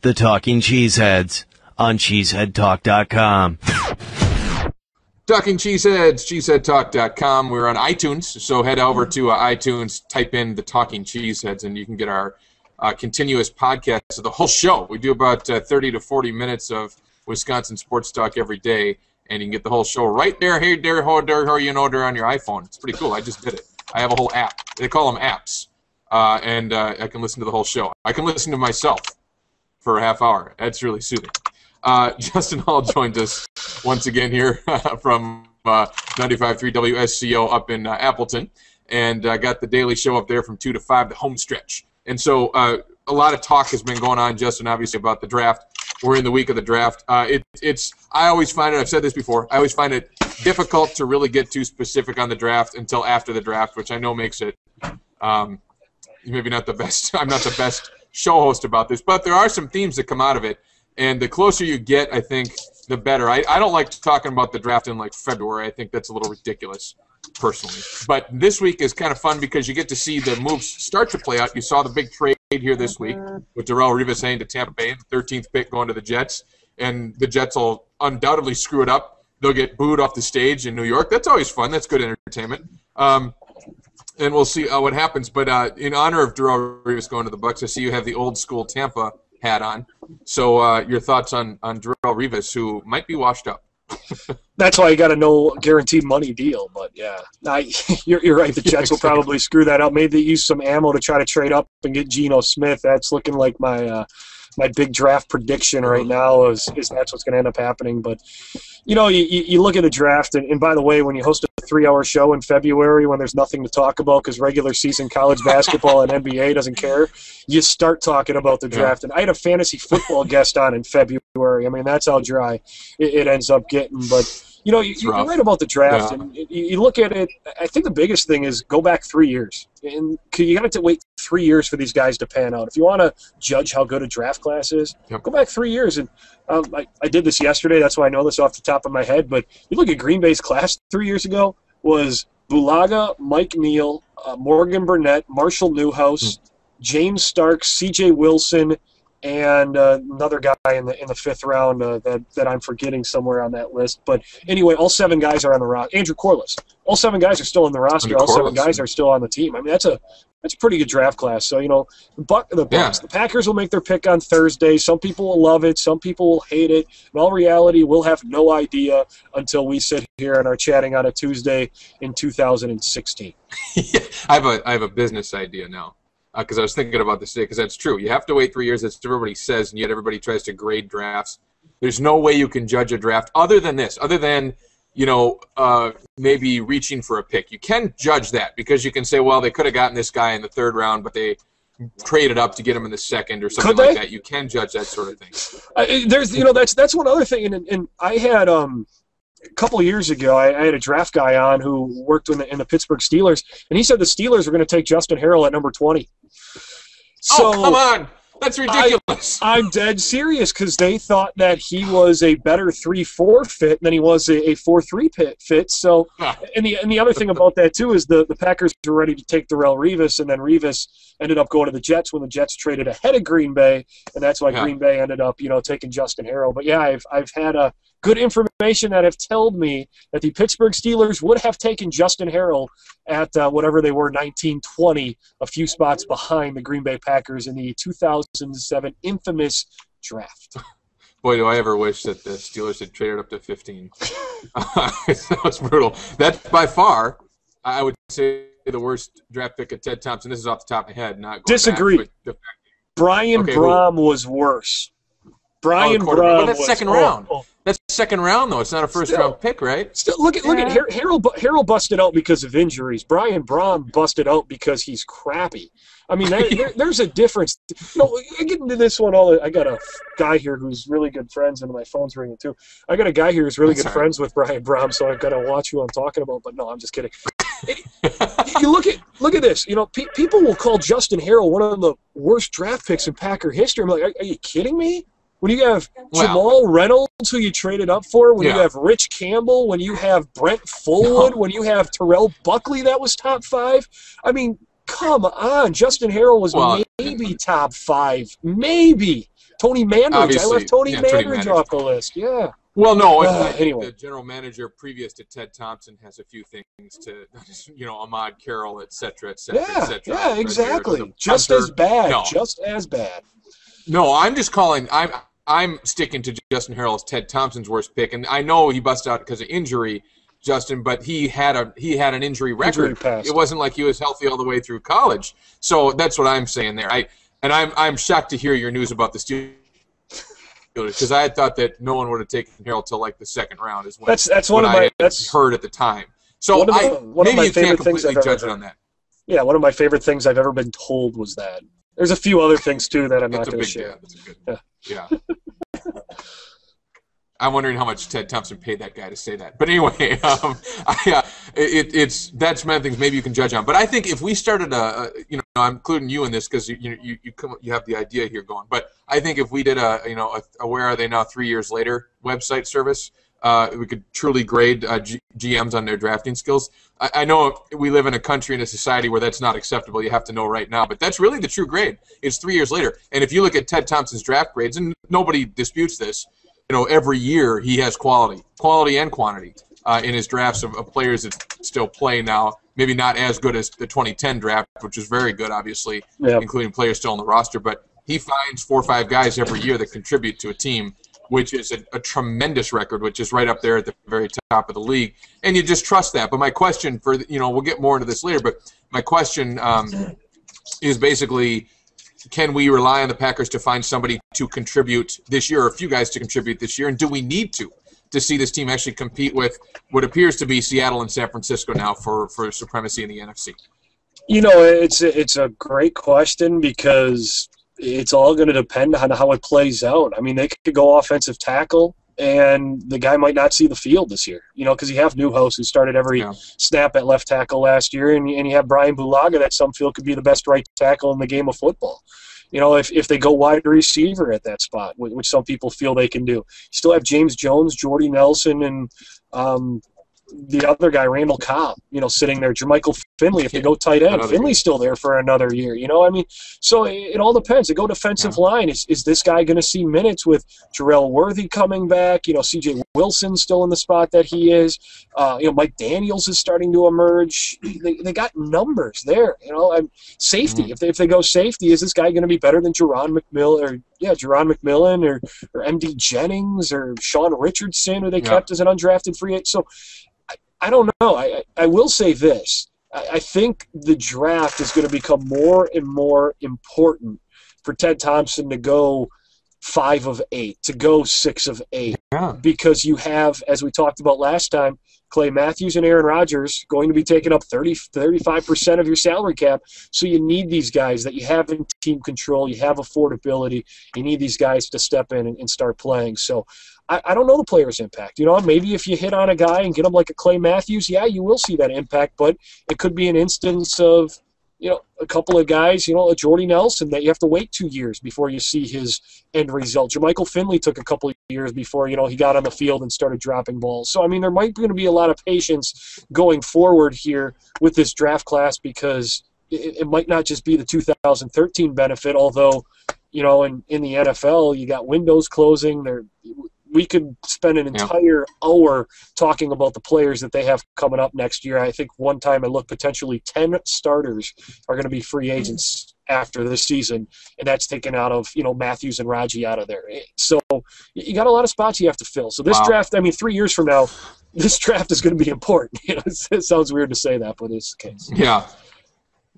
The Talking Cheeseheads on cheeseheadtalk.com. Talking Cheeseheads, cheeseheadtalk.com. We're on iTunes, so head over to iTunes, type in The Talking Cheeseheads, and you can get our continuous podcast of the whole show. We do about 30 to 40 minutes of Wisconsin sports talk every day, and you can get the whole show right there. Hey, there, ho, there, you know, there on your iPhone. It's pretty cool. I just did it. I have a whole app. They call them apps, and I can listen to the whole show. I can listen to myself for a half hour. That's really soothing. Justin Hall joined us once again here from 95.3 WSCO up in Appleton, and got the daily show up there from 2 to 5, the home stretch. And so a lot of talk has been going on, Justin, obviously, about the draft. We're in the week of the draft. I always find it, I've said this before, I always find it difficult to really get too specific on the draft until after the draft, which I know makes it maybe not the best. I'm not the best show host about this, but there are some themes that come out of it. And the closer you get, I think, the better. I don't like talking about the draft in, like, February. I think that's a little ridiculous, personally. But this week is kind of fun because you get to see the moves start to play out. You saw the big trade here this week with Darrelle Revis heading to Tampa Bay, the 13th pick going to the Jets. And the Jets will undoubtedly screw it up. They'll get booed off the stage in New York. That's always fun. That's good entertainment. And we'll see what happens. But in honor of Darrelle Revis going to the Bucs, I see you have the old school Tampa hat on. So your thoughts on Darrelle Revis, who might be washed up? That's why you got a no guaranteed money deal. But yeah, you're right. The Jets will probably screw that up. Maybe they use some ammo to try to trade up and get Geno Smith. That's looking like my big draft prediction right now is that's what's going to end up happening. But you know, you look at the draft, and by the way, when you host a 3-hour show in February when there's nothing to talk about because regular season college basketball and NBA doesn't care, you start talking about the draft. And I had a fantasy football guest on in February. I mean, that's how dry it ends up getting. But you know, you're right about the draft, and you look at it. I think the biggest thing is go back 3 years, and you got to wait 3 years for these guys to pan out. If you want to judge how good a draft class is, go back 3 years. And I did this yesterday. That's why I know this off the top of my head. But you look at Green Bay's class 3 years ago was Bulaga, Mike Neal, Morgan Burnett, Marshall Newhouse, James Starks, C.J. Wilson, and another guy in the fifth round that I'm forgetting somewhere on that list. But anyway, all 7 guys are on the roster. Andrew Corliss. All 7 guys are still on the roster. All 7 guys are still on the team. I mean, that's a pretty good draft class. So, you know, the Packers will make their pick on Thursday. Some people will love it. Some people will hate it. In all reality, we'll have no idea until we sit here and are chatting on a Tuesday in 2016. I have a business idea now. Because I was thinking about this today, because that's true. You have to wait 3 years, that's what everybody says, and yet everybody tries to grade drafts. There's no way you can judge a draft other than this, other than, you know, maybe reaching for a pick. You can judge that because you can say, well, they could have gotten this guy in the 3rd round, but they traded up to get him in the 2nd or something like that. You can judge that sort of thing. That's one other thing, and I had a couple of years ago, I had a draft guy on who worked in the Pittsburgh Steelers, and he said the Steelers were going to take Justin Harrell at number 20. So come on. That's ridiculous. I'm dead serious because they thought that he was a better 3-4 fit than he was a 4-3 fit. So, and the other thing about that, too, is the Packers were ready to take Darrelle Revis, and then Revis ended up going to the Jets when the Jets traded ahead of Green Bay, and that's why Green Bay ended up, you know, taking Justin Harrell. But, yeah, I've had good information that have told me that the Pittsburgh Steelers would have taken Justin Harrell at whatever they were, 19-20, a few spots behind the Green Bay Packers in the 2007 infamous draft. Boy, do I ever wish that the Steelers had traded up to 15. That was brutal. That's by far, I would say, the worst draft pick of Ted Thompson. This is off the top of my head. Not going Disagree. Back, Brian Brom was worse. Brian Brom but that's second round. That's second round, though. It's not a first-round pick, right? Still, look at Harrell busted out because of injuries. Brian Brom busted out because he's crappy. I mean, there's a difference. No, I get into this one. I got a guy here who's really good friends, and my phone's ringing too. I got a guy here who's really good friends with Brian Brom, so I've got to watch who I'm talking about. But no, I'm just kidding. You look at this. You know, people will call Justin Harrell one of the worst draft picks in Packer history. I'm like, are you kidding me? When you have Jamal Reynolds, who you traded up for, when you have Rich Campbell, when you have Brent Fullwood, when you have Terrell Buckley that was top 5, I mean, come on. Justin Harrell was maybe top 5. Maybe. Tony Mandridge. I left Tony Mandridge off the list. Yeah. Well, no. Anyway. The general manager previous to Ted Thompson has a few things to, Ahmad Carroll, et cetera, et cetera, et cetera. Yeah, exactly. Just as bad. No. Just as bad. No, I'm just calling. I'm sticking to Justin Harrell as Ted Thompson's worst pick, and I know he busted out because of injury, Justin, but he had an injury record. It wasn't like he was healthy all the way through college. So that's what I'm saying there. I'm shocked to hear your news about the Steelers because I had thought that no one would have taken Harrell till like the second round. Is when that's one of my heard at the time. So maybe you can't completely judge it on that. Yeah, one of my favorite things I've ever been told was that. There's a few other things too that I'm not going to share. Yeah. I'm wondering how much Ted Thompson paid that guy to say that. But anyway, that's many things maybe you can judge on. But I think if we started I'm including you in this because you have the idea here going. But I think if we did a Where Are They Now 3 years later website service, we could truly grade GMs on their drafting skills. I know we live in a country and a society where that's not acceptable. You have to know right now. But that's really the true grade. It's 3 years later. And if you look at Ted Thompson's draft grades, and nobody disputes this, every year he has quality and quantity in his drafts of players that still play now. Maybe not as good as the 2010 draft, which is very good, obviously, including players still on the roster. But he finds 4 or 5 guys every year that contribute to a team, which is a tremendous record, which is right up there at the very top of the league. And you just trust that. But my question we'll get more into this later, but my question is basically, can we rely on the Packers to find somebody to contribute this year, or a few guys to contribute this year? And do we need to see this team actually compete with what appears to be Seattle and San Francisco now for supremacy in the NFC? It's a great question because it's all going to depend on how it plays out. I mean, they could go offensive tackle, and the guy might not see the field this year, because you have Newhouse, who started every snap at left tackle last year, and you have Brian Bulaga that some feel could be the best right tackle in the game of football. If they go wide receiver at that spot, which some people feel they can do. You still have James Jones, Jordy Nelson, and the other guy, Randall Cobb, sitting there. Jermichael Finley, if they go tight end, Finley's still there for another year. So it all depends. They go defensive line. Is this guy going to see minutes with Jarrell Worthy coming back? C.J. Wilson's still in the spot that he is. Mike Daniels is starting to emerge. They got numbers there. Safety. If they go safety, is this guy going to be better than Jerron McMillan or M.D. Jennings or Sean Richardson, who they kept as an undrafted free agent? So I don't know. I will say this. I think the draft is going to become more and more important for Ted Thompson to go 5 of 8, to go 6 of 8, because you have, as we talked about last time, Clay Matthews and Aaron Rodgers going to be taking up 35% of your salary cap. So you need these guys that you have in team control. You have affordability. You need these guys to step in and start playing. So I don't know the player's impact. Maybe if you hit on a guy and get him like a Clay Matthews, you will see that impact. But it could be an instance of, a couple of guys, a Jordy Nelson that you have to wait 2 years before you see his end result. Jermichael Finley took a couple of years before, he got on the field and started dropping balls. So, there might be going to be a lot of patience going forward here with this draft class because it might not just be the 2013 benefit, although, in the NFL, you got windows closing. We could spend an entire hour talking about the players that they have coming up next year. I think one time I looked, potentially 10 starters are going to be free agents after this season, and that's taken out of, Matthews and Raji out of there. So you got a lot of spots you have to fill. So this draft, 3 years from now, this draft is going to be important. It sounds weird to say that, but it's the case.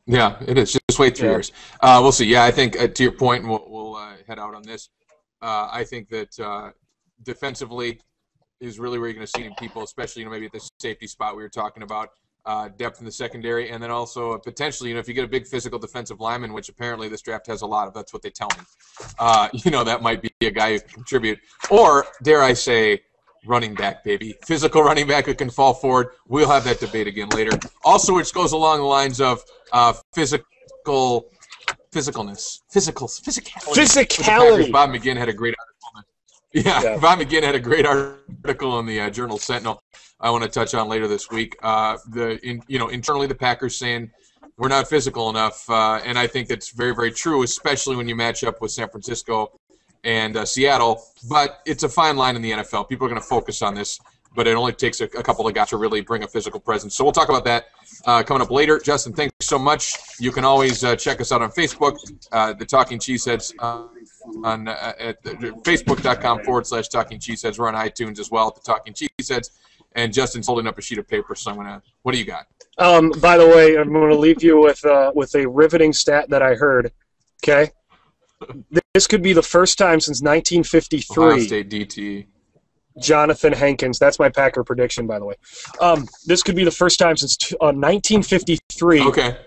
Yeah, it is. Just wait 3 years. We'll see. I think to your point, and we'll head out on this. I think that defensively is really where you're going to see people, especially maybe at the safety spot we were talking about, depth in the secondary, and then also potentially, if you get a big physical defensive lineman, which apparently this draft has a lot of, that's what they tell me. That might be a guy who can contribute, or dare I say, running back, baby, physical running back who can fall forward. We'll have that debate again later. Also, which goes along the lines of physicality. Bob McGinn had a great article. Bob McGinn had a great article in the Journal Sentinel I want to touch on later this week. Internally, the Packers saying we're not physical enough, and I think that's very, very true, especially when you match up with San Francisco and Seattle. But it's a fine line in the NFL. People are going to focus on this, but it only takes a couple of guys to really bring a physical presence. So we'll talk about that coming up later. Justin, thanks so much. You can always check us out on Facebook, the Talking Cheeseheads, at facebook.com/Talking Cheeseheads. We're on iTunes as well at the Talking Cheeseheads. And Justin's holding up a sheet of paper, so I'm gonna. What do you got? By the way, I'm going to leave you with a riveting stat that I heard. Okay, this could be the first time since 1953. Ohio State DT. Jonathan Hankins. That's my Packer prediction, by the way. This could be the first time since 1953.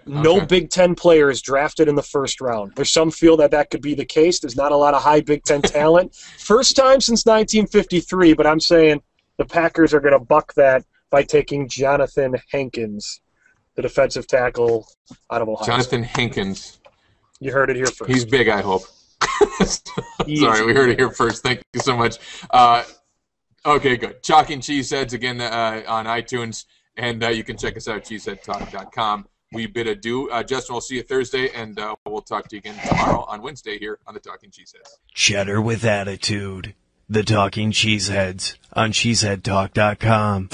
No Big Ten players drafted in the first round. There's some feel that could be the case. There's not a lot of high Big Ten talent. First time since 1953, but I'm saying the Packers are going to buck that by taking Jonathan Hankins, the defensive tackle out of Ohio. Jonathan Hankins. You heard it here first. He's big, I hope. Sorry, we heard it here first. Thank you so much. Okay, good. Talking Cheeseheads again on iTunes, and you can check us out at cheeseheadtalk.com. We bid adieu. Justin, we'll see you Thursday, and we'll talk to you again tomorrow on Wednesday here on the Talking Cheeseheads. Cheddar with attitude. The Talking Cheeseheads on cheeseheadtalk.com.